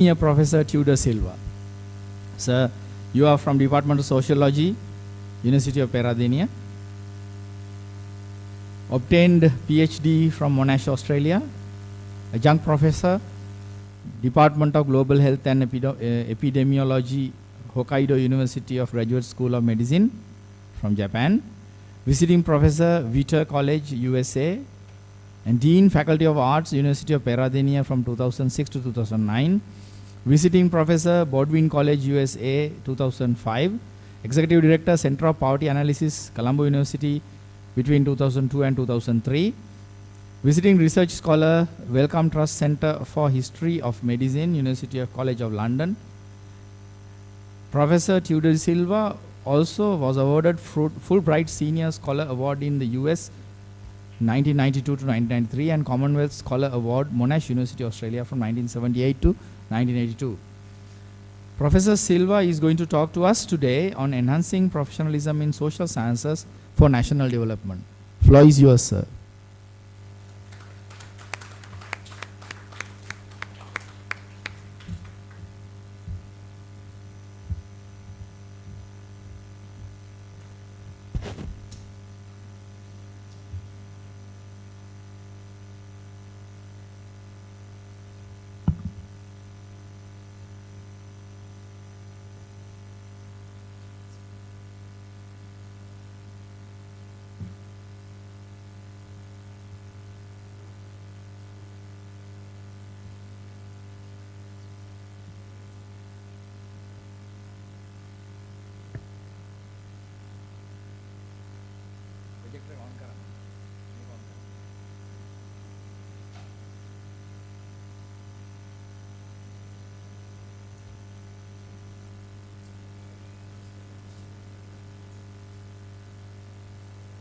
Senior Professor Tudor Silva. Sir, you are from Department of Sociology, University of Peradeniya. Obtained PhD from Monash, Australia. Adjunct Professor, Department of Global Health and Epidemiology, Hokkaido University of Graduate School of Medicine from Japan. Visiting Professor, Viter College, USA. And Dean, Faculty of Arts, University of Peradeniya from 2006 to 2009. Visiting Professor, Bodwin College, USA, 2005. Executive Director, Center of Poverty Analysis, Colombo University, between 2002 and 2003. Visiting Research Scholar, Wellcome Trust Center for History of Medicine, University of College of London. Professor Tudor Silva also was awarded Fulbright Senior Scholar Award in the US 1992 to 1993 and Commonwealth Scholar Award, Monash University, Australia from 1978 to 1982. Professor Silva is going to talk to us today on enhancing professionalism in social sciences for national development. Floor is yours, sir.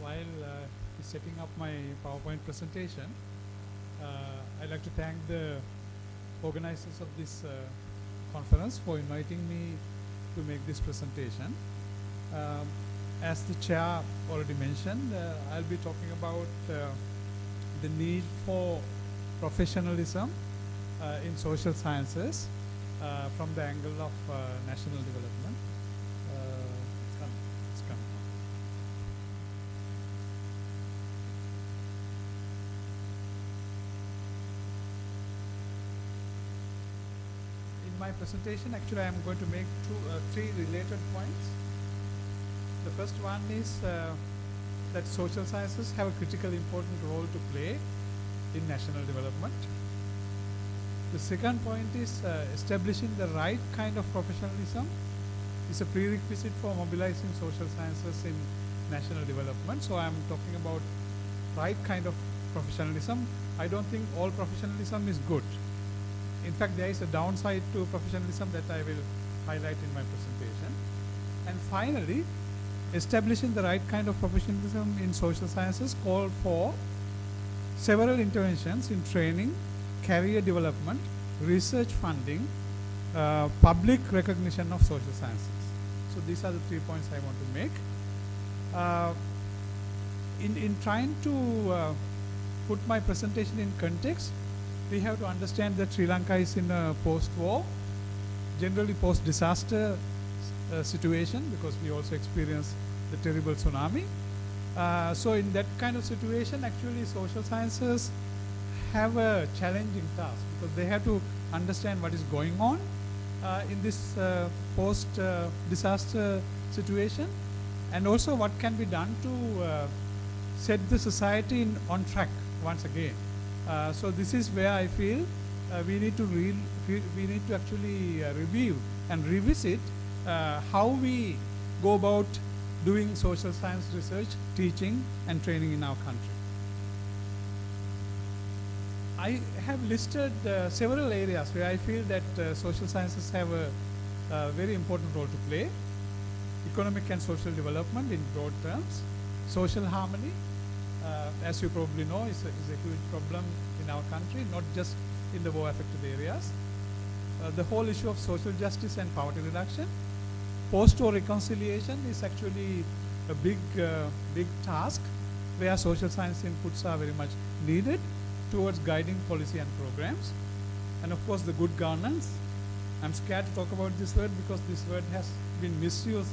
While setting up my PowerPoint presentation, I'd like to thank the organizers of this conference for inviting me to make this presentation. As the chair already mentioned, I'll be talking about the need for professionalism in social sciences from the angle of national development. My presentation, actually I am going to make three related points. The first one is that social sciences have a critical important role to play in national development. The second point is establishing the right kind of professionalism is a prerequisite for mobilizing social sciences in national development. So I am talking about right kind of professionalism. I don't think all professionalism is good. In fact, there is a downside to professionalism that I will highlight in my presentation. And finally, establishing the right kind of professionalism in social sciences call for several interventions in training, career development, research funding, public recognition of social sciences. So these are the 3 points I want to make. In trying to put my presentation in context, we have to understand that Sri Lanka is in a post-war, generally post-disaster situation, because we also experienced the terrible tsunami. So in that kind of situation, actually social sciences have a challenging task because they have to understand what is going on in this post-disaster situation, and also what can be done to set the society on track once again. So this is where I feel we need to actually review and revisit how we go about doing social science research, teaching and training in our country. I have listed several areas where I feel that social sciences have a very important role to play. Economic and social development in broad terms, social harmony, as you probably know, is a huge problem in our country, not just in the war-affected areas. The whole issue of social justice and poverty reduction. Post-war reconciliation is actually a big task where social science inputs are very much needed towards guiding policy and programs. And of course, the good governance I'm scared to talk about this word because this word has been misused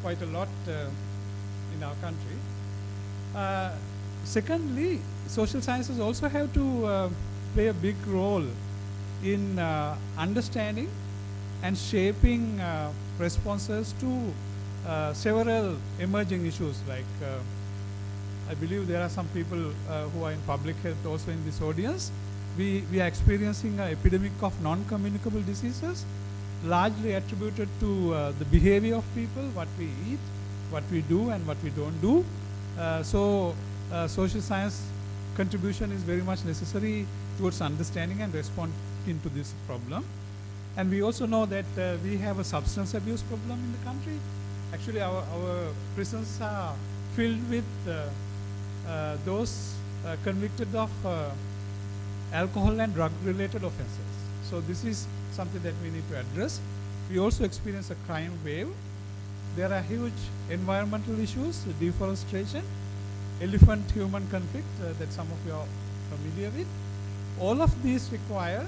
quite a lot in our country. Secondly, social sciences also have to play a big role in understanding and shaping responses to several emerging issues. Like I believe there are some people who are in public health also in this audience. We are experiencing an epidemic of non-communicable diseases, largely attributed to the behavior of people, what we eat, what we do, and what we don't do. Social science contribution is very much necessary towards understanding and responding to this problem. And we also know that we have a substance abuse problem in the country. Actually, our prisons are filled with those convicted of alcohol and drug-related offenses. So this is something that we need to address. We also experience a crime wave. There are huge environmental issues, deforestation, elephant-human conflict that some of you are familiar with. All of these require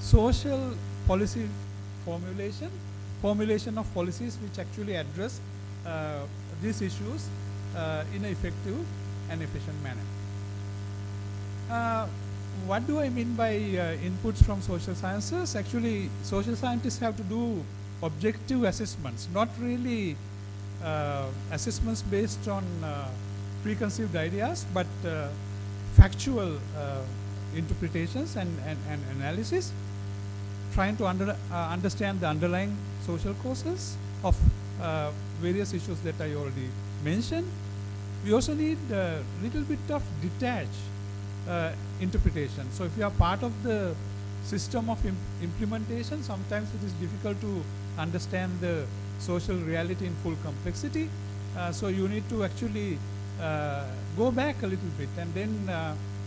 social policy formulation of policies which actually address these issues in an effective and efficient manner. What do I mean by inputs from social sciences? Actually, social scientists have to do objective assessments, not really assessments based on preconceived ideas, but factual interpretations and analysis, trying to understand the underlying social causes of various issues that I already mentioned. We also need a little bit of detached interpretation. So if you are part of the system of implementation, sometimes it is difficult to understand the social reality in full complexity. So you need to actually go back a little bit and then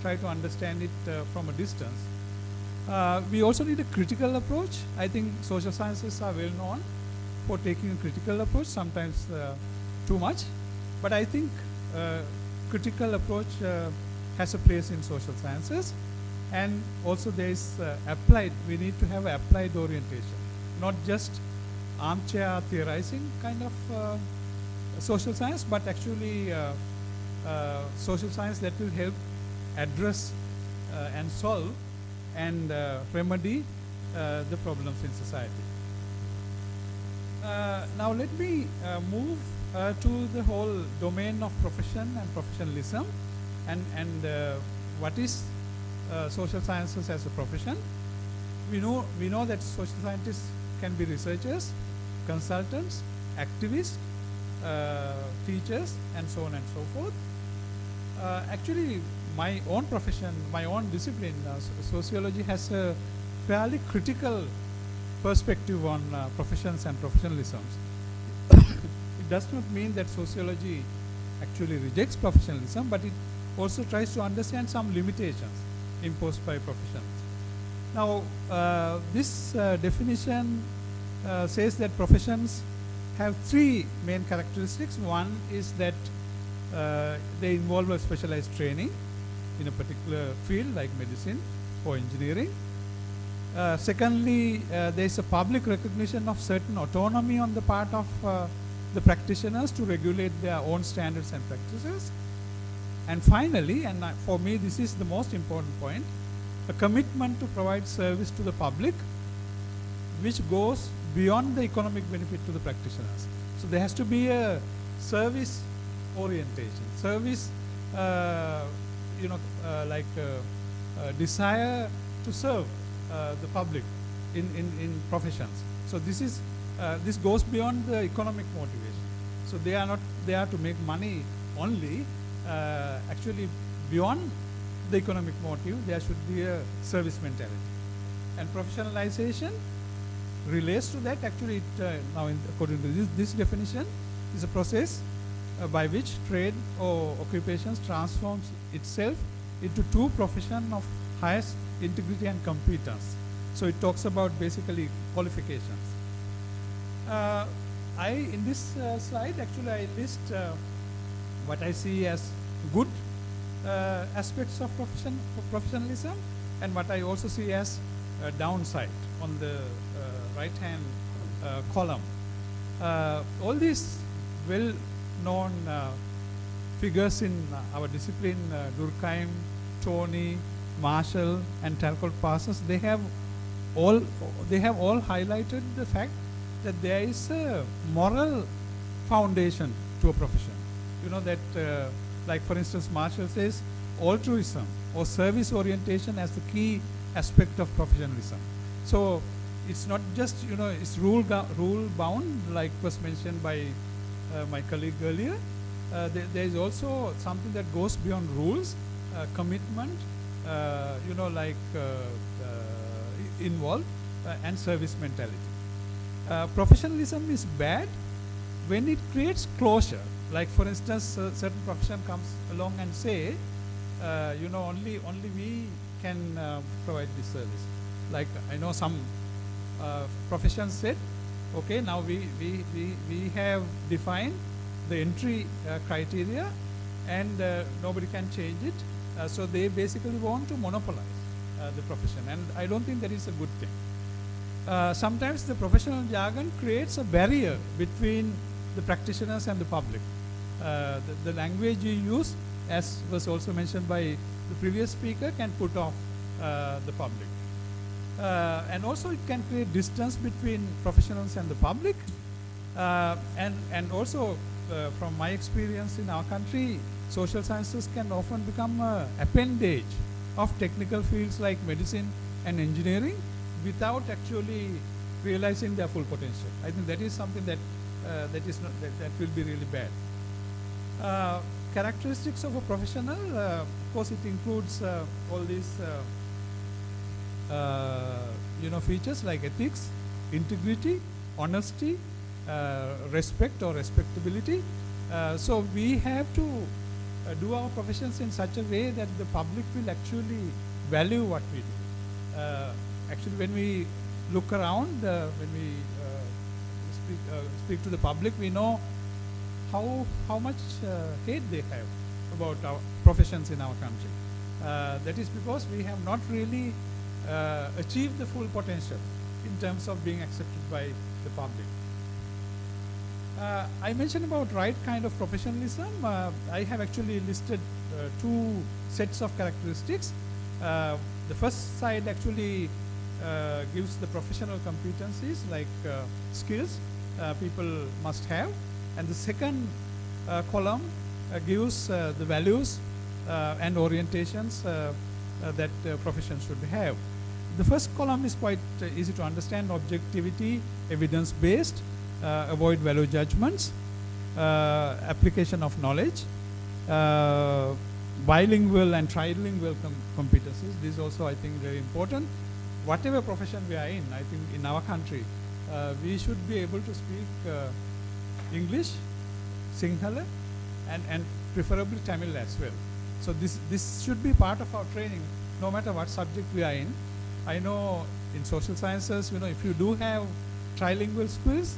try to understand it from a distance. We also need a critical approach. I think social sciences are well known for taking a critical approach, sometimes too much. But I think critical approach has a place in social sciences. And also there is applied, we need to have applied orientation, not just armchair theorizing kind of social science, but actually social science that will help address and solve and remedy the problems in society. Now let me move to the whole domain of profession and professionalism, and what is social sciences as a profession. We know that social scientists can be researchers, consultants, activists, teachers, and so on and so forth. Actually, my own profession, my own discipline, sociology, has a fairly critical perspective on professions and professionalisms. It does not mean that sociology actually rejects professionalism, but it also tries to understand some limitations imposed by professions. Now, this definition says that professions have three main characteristics. One is that they involve a specialized training in a particular field like medicine or engineering. Secondly, there is a public recognition of certain autonomy on the part of the practitioners to regulate their own standards and practices. And finally, and for me this is the most important point, a commitment to provide service to the public which goes beyond the economic benefit to the practitioners. So there has to be a service orientation, service, desire to serve the public in professions. So this goes beyond the economic motivation. So they are not there to make money only. Actually, beyond the economic motive, there should be a service mentality. And professionalization relates to that. Actually, now according to this definition, is a process by which trade or occupations transforms itself into two professions of highest integrity and competence. So it talks about basically qualifications. In this slide, actually I list what I see as good aspects of professionalism and what I also see as a downside on the right hand column. All these well-known figures in our discipline, Durkheim, Tony, Marshall, and Talcott Parsons, they have all highlighted the fact that there is a moral foundation to a profession. You know that, like for instance, Marshall says altruism or service orientation as the key aspect of professionalism. So it's not just, you know, it's rule bound, like was mentioned by my colleague earlier. There is also something that goes beyond rules, commitment, you know, like involved, and service mentality. Professionalism is bad when it creates closure. Like for instance, a certain profession comes along and say, you know, only we can provide this service. Like I know some professions said, okay, now we have defined the entry criteria, and nobody can change it. So they basically want to monopolize the profession, and I don't think that is a good thing. Sometimes the professional jargon creates a barrier between the practitioners and the public. The language you use, as was also mentioned by the previous speaker, can put off the public. And also it can create distance between professionals and the public. And also from my experience in our country, social sciences can often become an appendage of technical fields like medicine and engineering without actually realizing their full potential. I think that is something that that will be really bad. Characteristics of a professional, of course, it includes all these you know, features like ethics, integrity, honesty, respect or respectability. So we have to do our professions in such a way that the public will actually value what we do. Actually, when we look around, when we speak to the public, we know how much hate they have about our professions in our country. That is because we have not really achieved the full potential in terms of being accepted by the public. I mentioned about right kind of professionalism. I have actually listed two sets of characteristics. The first side actually gives the professional competencies like skills people must have, and the second column gives the values and orientations that professions should have. The first column is quite easy to understand: objectivity, evidence-based, avoid value judgments, application of knowledge, bilingual and trilingual competencies. This is also, I think, very important. Whatever profession we are in, I think in our country, we should be able to speak English, Sinhala, and preferably Tamil as well. So this should be part of our training, no matter what subject we are in. I know in social sciences, you know, if you do have trilingual skills,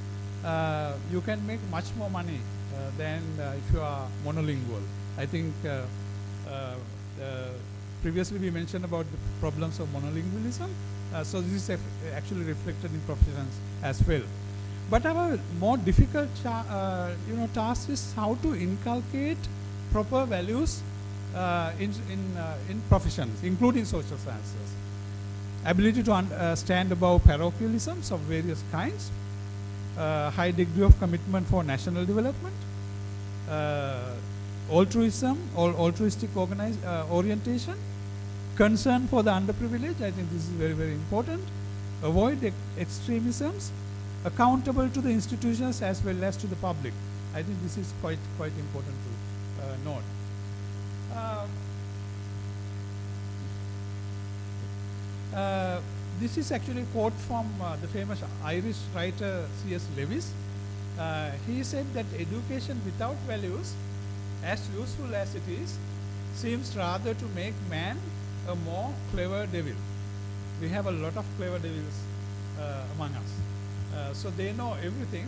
you can make much more money than if you are monolingual. I think previously we mentioned about the problems of monolingualism. So this is actually reflected in professions as well. But our more difficult you know, task is how to inculcate proper values in professions, including social sciences. Ability to stand above parochialisms of various kinds, high degree of commitment for national development, altruism or altruistic orientation, concern for the underprivileged. I think this is very, very important. Avoid extremisms, accountable to the institutions as well as to the public. I think this is quite important to note. This is actually a quote from the famous Irish writer C.S. Lewis. He said that education without values, as useful as it is, seems rather to make man a more clever devil. We have a lot of clever devils among us. So they know everything.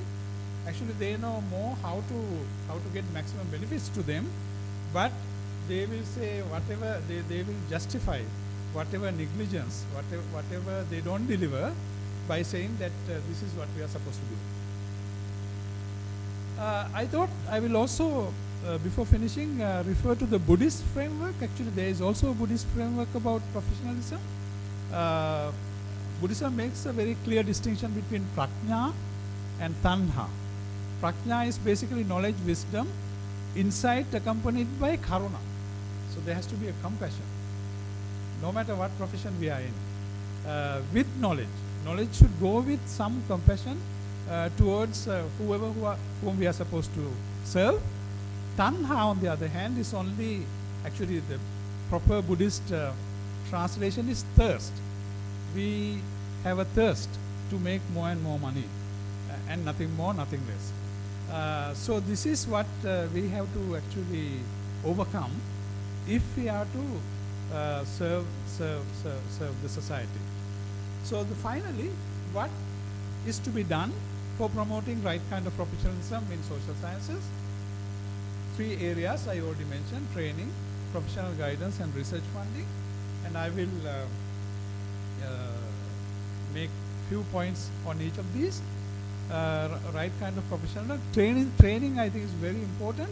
Actually, they know more how to get maximum benefits to them, but they will say whatever, they will justify whatever negligence, whatever they don't deliver by saying that this is what we are supposed to do. I thought I will also, before finishing, refer to the Buddhist framework. Actually, there is also a Buddhist framework about professionalism. Buddhism makes a very clear distinction between prajna and tanha. Prajna is basically knowledge, wisdom, insight accompanied by karuna. So there has to be a compassion, no matter what profession we are in. With knowledge, knowledge should go with some compassion towards whom we are supposed to serve. Tanha, on the other hand, is only, actually the proper Buddhist translation is thirst. We have a thirst to make more and more money, and nothing more, nothing less. So this is what we have to actually overcome if we are to serve the society. So finally, what is to be done for promoting right kind of professionalism in social sciences? 3 areas I already mentioned: training, professional guidance, and research funding. And I will make few points on each of these. Right kind of professional training I think is very important.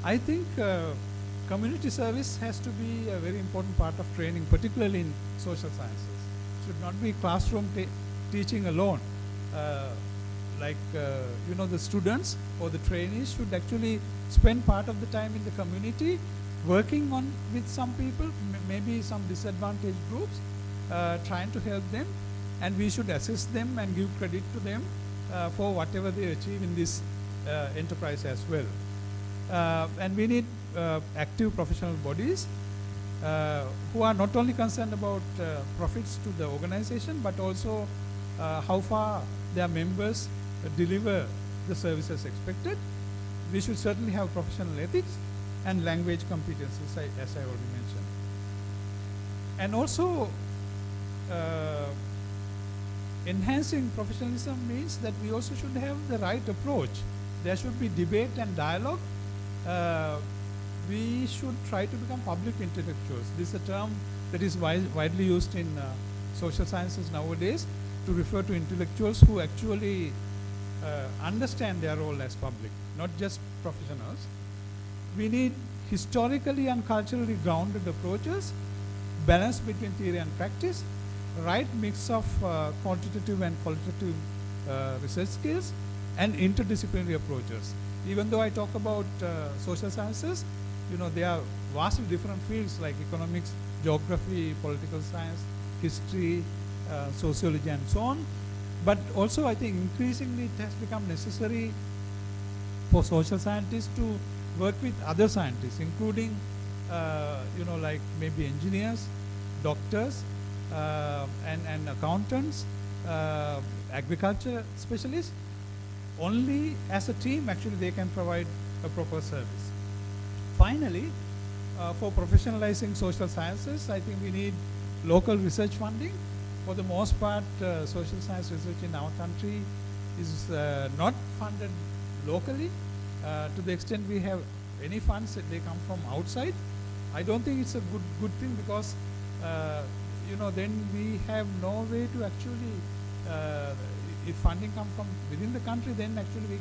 I think community service has to be a very important part of training, particularly in social sciences. It should not be classroom teaching alone. The students or the trainees should actually spend part of the time in the community working with some people, maybe some disadvantaged groups, trying to help them, and we should assist them and give credit to them for whatever they achieve in this enterprise as well. And we need active professional bodies who are not only concerned about profits to the organization, but also how far their members deliver the services expected. We should certainly have professional ethics and language competencies, as I already mentioned. And also, enhancing professionalism means that we also should have the right approach. There should be debate and dialogue. We should try to become public intellectuals. This is a term that is widely used in social sciences nowadays to refer to intellectuals who actually understand their role as public, not just professionals. We need historically and culturally grounded approaches, balance between theory and practice, right mix of quantitative and qualitative research skills, and interdisciplinary approaches. Even though I talk about social sciences, there are vastly different fields like economics, geography, political science, history, sociology, and so on. But also I think increasingly it has become necessary for social scientists to work with other scientists, including like maybe engineers, doctors, and accountants, agriculture specialists. Only as a team actually they can provide a proper service. Finally, for professionalizing social sciences, I think we need local research funding. For the most part, social science research in our country is not funded locally. To the extent we have any funds, they come from outside. I don't think it's a good thing, because then we have no way to actually, if funding comes from within the country, then actually we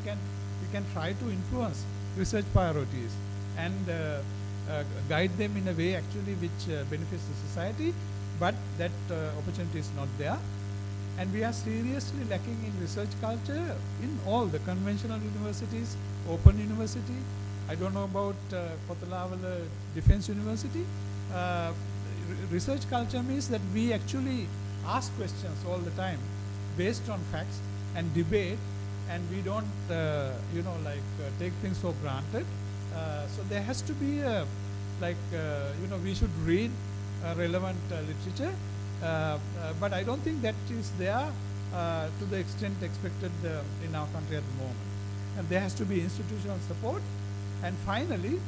can try to influence research priorities and guide them in a way actually which benefits the society. But that opportunity is not there, and we are seriously lacking in research culture in all the conventional universities, Open University. I don't know about Kotalavala Defense University. Research culture means that we actually ask questions all the time based on facts and debate, and we don't take things for granted. So there has to be we should read relevant literature, but I don't think that is there to the extent expected in our country at the moment. And there has to be institutional support. And finally,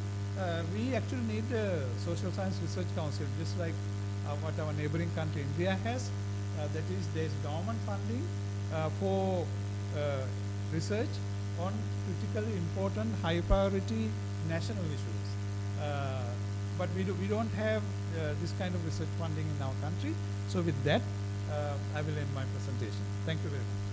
we actually need a social science research council, just like what our neighboring country India has. That is, there is government funding for research on critically important, high priority national issues. But we don't have this kind of research funding in our country. So with that, I will end my presentation. Thank you very much.